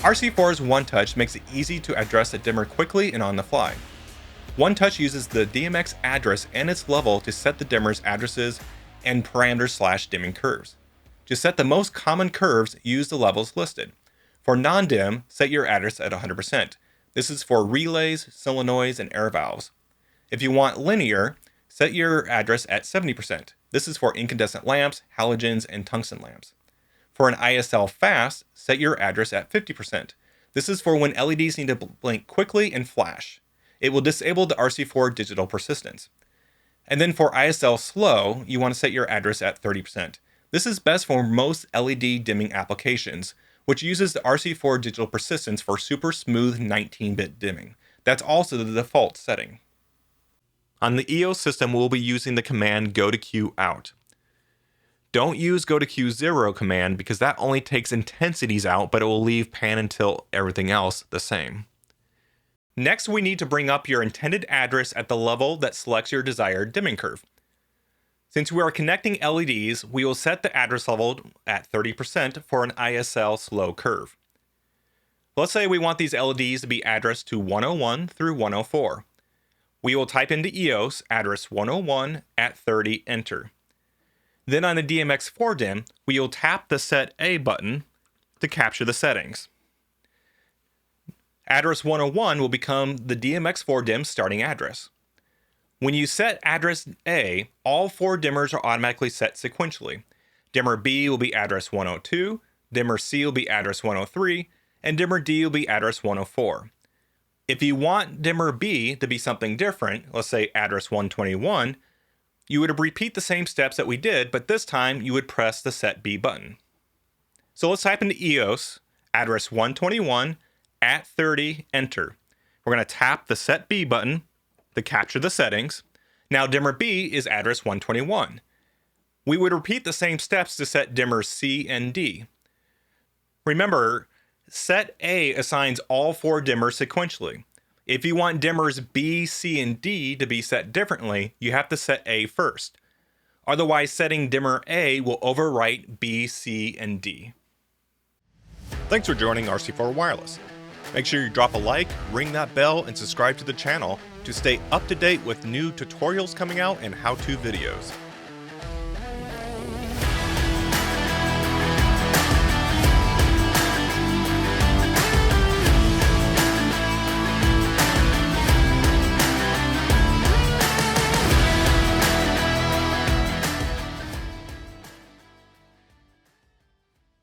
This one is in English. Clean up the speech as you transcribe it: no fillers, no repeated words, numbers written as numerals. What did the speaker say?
RC4's One Touch makes it easy to address a dimmer quickly and on the fly. One Touch uses the DMX address and its level to set the dimmer's addresses and parameters/dimming curves. To set the most common curves, use the levels listed. For non-dim, set your address at 100%. This is for relays, solenoids, and air valves. If you want linear, set your address at 70%. This is for incandescent lamps, halogens, and tungsten lamps. For an ISL fast, set your address at 50%. This is for when LEDs need to blink quickly and flash. It will disable the RC4 digital persistence. And then for ISL slow, you want to set your address at 30%. This is best for most LED dimming applications, which uses the RC4 digital persistence for super smooth 19-bit dimming. That's also the default setting. On the EOS system, we'll be using the command go to Q out. Don't use go to Q0 command because that only takes intensities out, but it will leave pan and tilt everything else the same. Next, we need to bring up your intended address at the level that selects your desired dimming curve. Since we are connecting LEDs, we will set the address level at 30% for an ISL slow curve. Let's say we want these LEDs to be addressed to 101 through 104. We will type into EOS address 101 at 30, enter. Then on the DMX4DIMM, we will tap the Set A button to capture the settings. Address 101 will become the DMX4DIMM starting address. When you set address A, all 4 dimmers are automatically set sequentially. Dimmer B will be address 102, dimmer C will be address 103, and dimmer D will be address 104. If you want dimmer B to be something different, let's say address 121, you would repeat the same steps that we did, but this time you would press the Set B button. So let's type into EOS, address 121, at 30, enter. We're going to tap the Set B button to capture the settings. Now dimmer B is address 121. We would repeat the same steps to set dimmers C and D. Remember, Set A assigns all 4 dimmers sequentially. If you want dimmers B, C, and D to be set differently, you have to set A first. Otherwise, setting dimmer A will overwrite B, C, and D. Thanks for joining RC4 Wireless. Make sure you drop a like, ring that bell, and subscribe to the channel to stay up to date with new tutorials coming out and how-to videos.